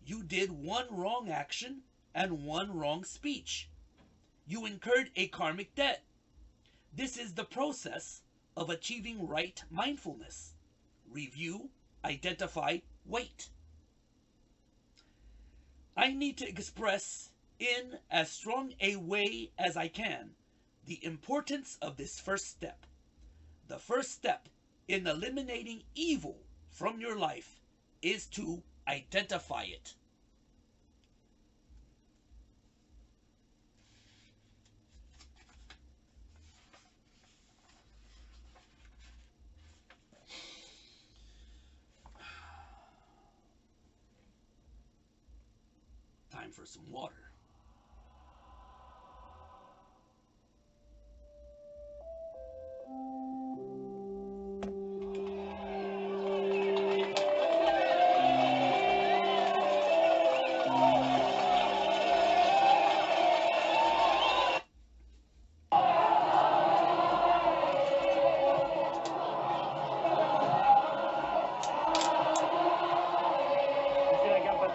You did one wrong action and one wrong speech. You incurred a karmic debt. This is the process of achieving right mindfulness. Review, identify, weight. I need to express in as strong a way as I can the importance of this first step. The first step in eliminating evil from your life is to identify it. Time for some water.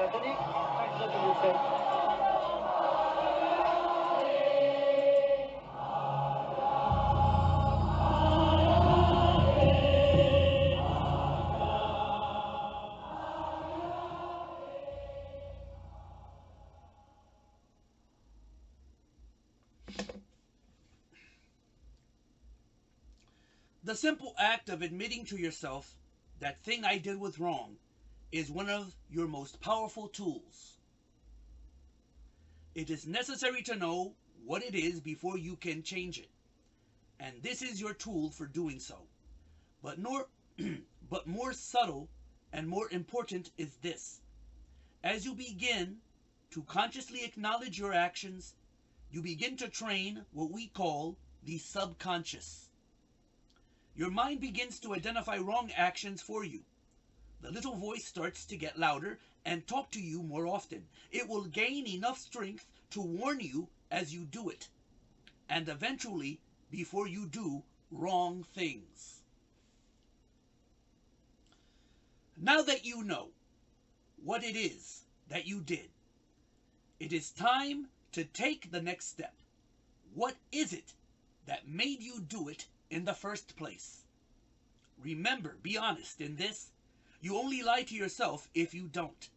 Catholique, taxe de Bruxelles. The simple act of admitting to yourself that thing I did was wrong is one of your most powerful tools. It is necessary to know what it is before you can change it, and this is your tool for doing so. But more subtle and more important is this. As you begin to consciously acknowledge your actions, you begin to train what we call the subconscious. Your mind begins to identify wrong actions for you. The little voice starts to get louder and talk to you more often. It will gain enough strength to warn you as you do it, and eventually before you do wrong things. Now that you know what it is that you did, it is time to take the next step. What is it that made you do it in the first place? Remember, be honest in this. You only lie to yourself if you don't,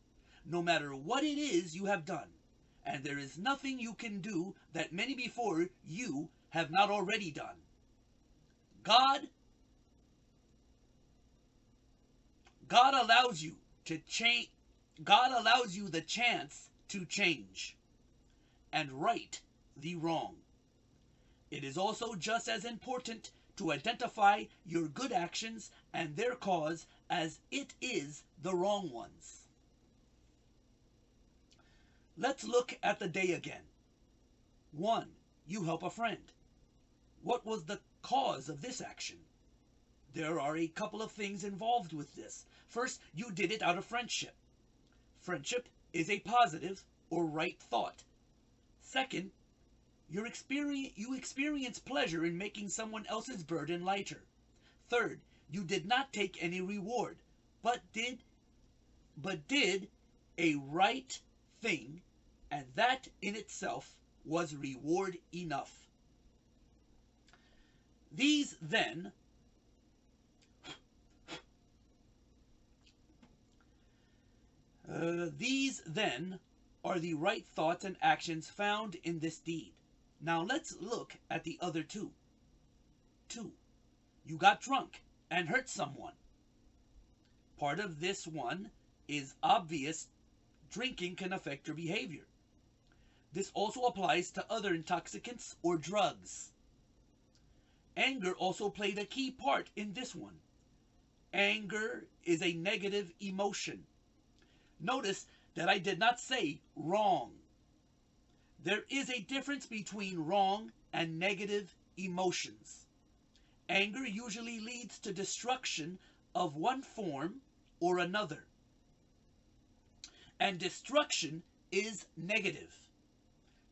no matter what it is you have done. And there is nothing you can do that many before you have not already done. God allows you to change. God allows you the chance to change and right the wrong. It is also just as important to identify your good actions and their cause as it is the wrong ones. Let's look at the day again. 1. You help a friend. What was the cause of this action? There are a couple of things involved with this. First, you did it out of friendship. Friendship is a positive or right thought. Second, you experience pleasure in making someone else's burden lighter. Third, you did not take any reward, but did a right thing, and that in itself was reward enough. These then are the right thoughts and actions found in this deed. Now let's look at the other two. 2. You got drunk and hurt someone. Part of this one is obvious. Drinking can affect your behavior. This also applies to other intoxicants or drugs. Anger also played a key part in this one. Anger is a negative emotion. Notice that I did not say wrong. There is a difference between wrong and negative emotions. Anger usually leads to destruction of one form or another. And destruction is negative.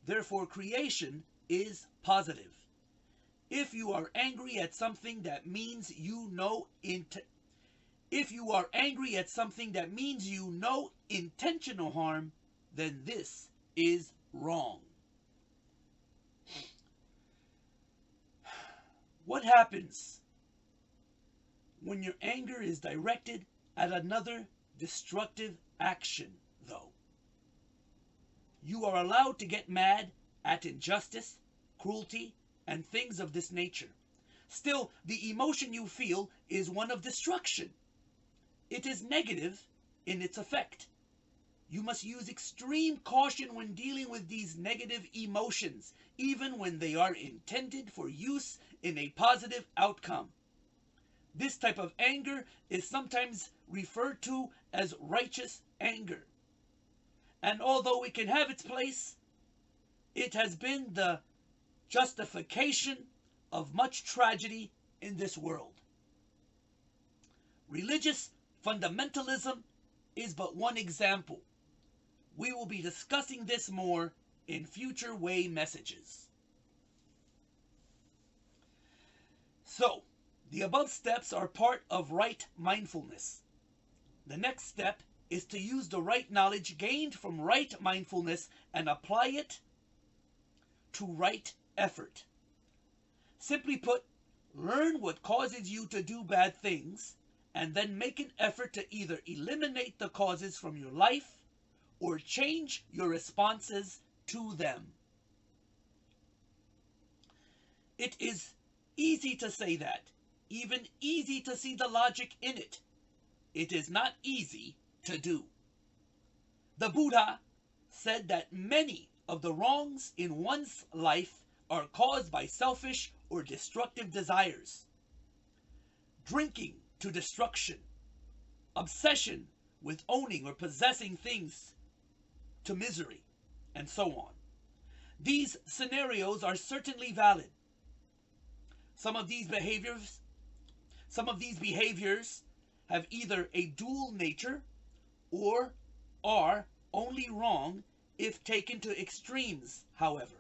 Therefore, creation is positive. If you are angry at something that means you know intentional harm, then this is wrong. What happens when your anger is directed at another destructive action, though? You are allowed to get mad at injustice, cruelty, and things of this nature. Still, the emotion you feel is one of destruction. It is negative in its effect. You must use extreme caution when dealing with these negative emotions, even when they are intended for use in a positive outcome. This type of anger is sometimes referred to as righteous anger. And although it can have its place, it has been the justification of much tragedy in this world. Religious fundamentalism is but one example. We will be discussing this more in future way messages. So, the above steps are part of right mindfulness. The next step is to use the right knowledge gained from right mindfulness and apply it to right effort. Simply put, learn what causes you to do bad things, and then make an effort to either eliminate the causes from your life or change your responses to them. It is easy to say that, even easy to see the logic in it. It is not easy to do. The Buddha said that many of the wrongs in one's life are caused by selfish or destructive desires. Drinking to destruction, obsession with owning or possessing things to misery, and so on. These scenarios are certainly valid. Some of these behaviors have either a dual nature or are only wrong if taken to extremes, however.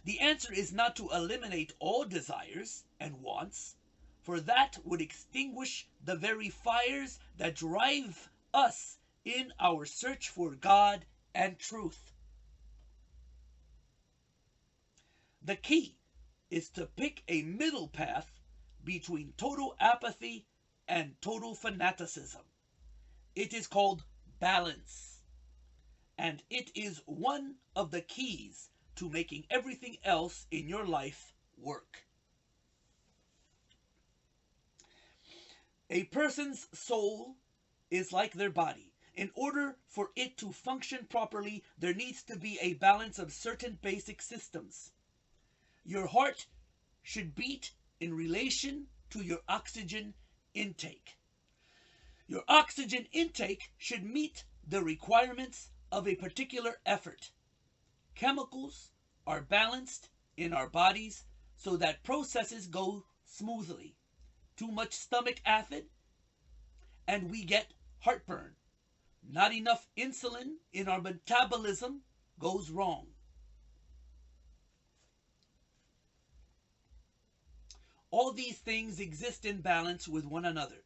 The answer is not to eliminate all desires and wants, for that would extinguish the very fires that drive us in our search for God and truth. The key is to pick a middle path between total apathy and total fanaticism. It is called balance, and it is one of the keys to making everything else in your life work. A person's soul is like their body. In order for it to function properly, there needs to be a balance of certain basic systems. Your heart should beat in relation to your oxygen intake. Your oxygen intake should meet the requirements of a particular effort. Chemicals are balanced in our bodies so that processes go smoothly. Too much stomach acid and we get heartburn. Not enough insulin in our metabolism goes wrong. All these things exist in balance with one another.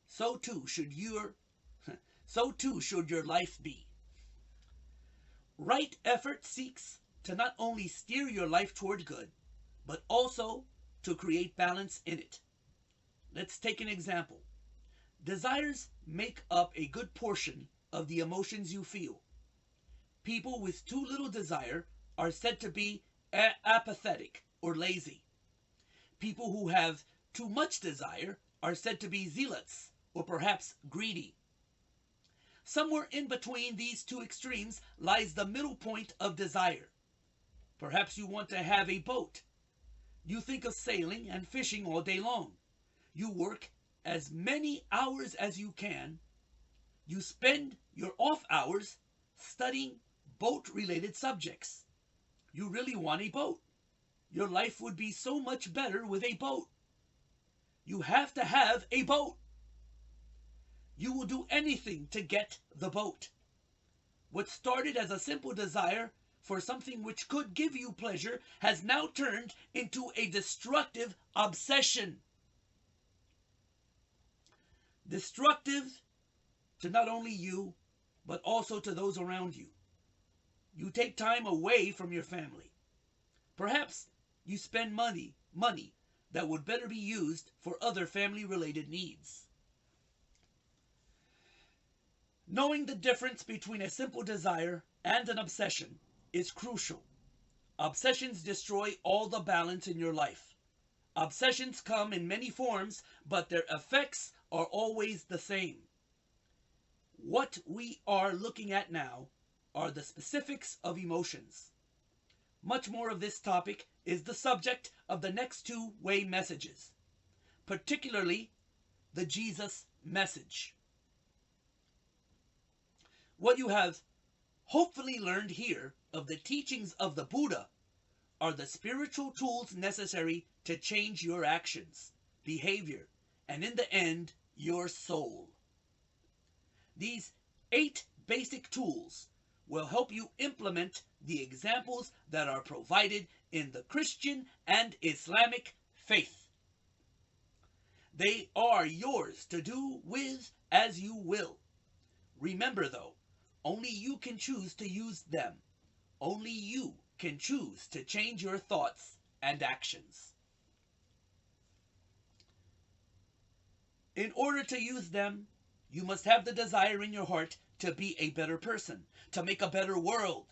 So too should your life be. Right effort seeks to not only steer your life toward good, but also to create balance in it. Let's take an example. Desires make up a good portion of the emotions you feel. People with too little desire are said to be apathetic or lazy. People who have too much desire are said to be zealots or perhaps greedy. Somewhere in between these two extremes lies the middle point of desire. Perhaps you want to have a boat. You think of sailing and fishing all day long. You work as many hours as you can. You spend your off hours studying boat-related subjects. You really want a boat. Your life would be so much better with a boat. You have to have a boat. You will do anything to get the boat. What started as a simple desire for something which could give you pleasure has now turned into a destructive obsession. Destructive to not only you, but also to those around you. You take time away from your family. Perhaps you spend money that would better be used for other family-related needs. Knowing the difference between a simple desire and an obsession is crucial. Obsessions destroy all the balance in your life. Obsessions come in many forms, but their effects are always the same. What we are looking at now are the specifics of emotions. Much more of this topic is the subject of the next two-way messages, particularly the Jesus message. What you have hopefully learned here of the teachings of the Buddha are the spiritual tools necessary to change your actions, behavior, and in the end, your soul. These 8 basic tools will help you implement the examples that are provided in the Christian and Islamic faith. They are yours to do with as you will. Remember though, only you can choose to use them. Only you can choose to change your thoughts and actions. In order to use them, you must have the desire in your heart to be a better person, to make a better world,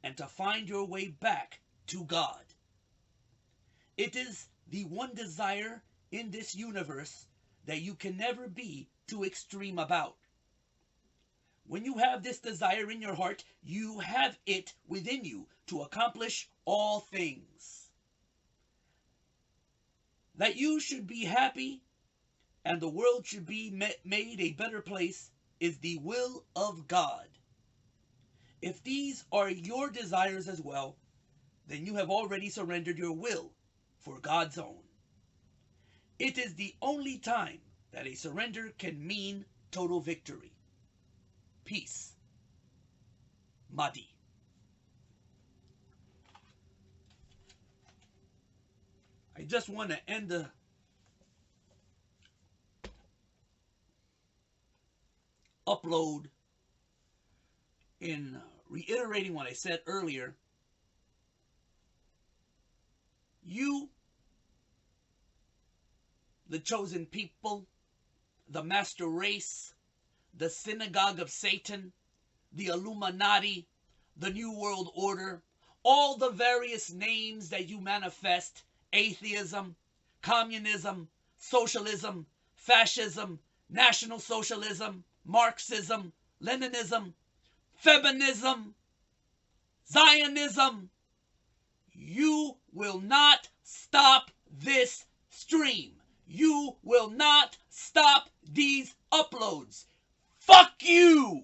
and to find your way back to God. It is the one desire in this universe that you can never be too extreme about. When you have this desire in your heart, you have it within you to accomplish all things. That you should be happy and the world should be made a better place is the will of God. If these are your desires as well, then you have already surrendered your will for God's own. It is the only time that a surrender can mean total victory. Peace. Madi. I just want to end the upload in reiterating what I said earlier. You, the chosen people, the master race, the synagogue of Satan, the Illuminati, the New World Order, all the various names that you manifest, atheism, communism, socialism, fascism, National Socialism, Marxism, Leninism, feminism, Zionism, you will not stop this stream. You will not stop these uploads. Fuck you!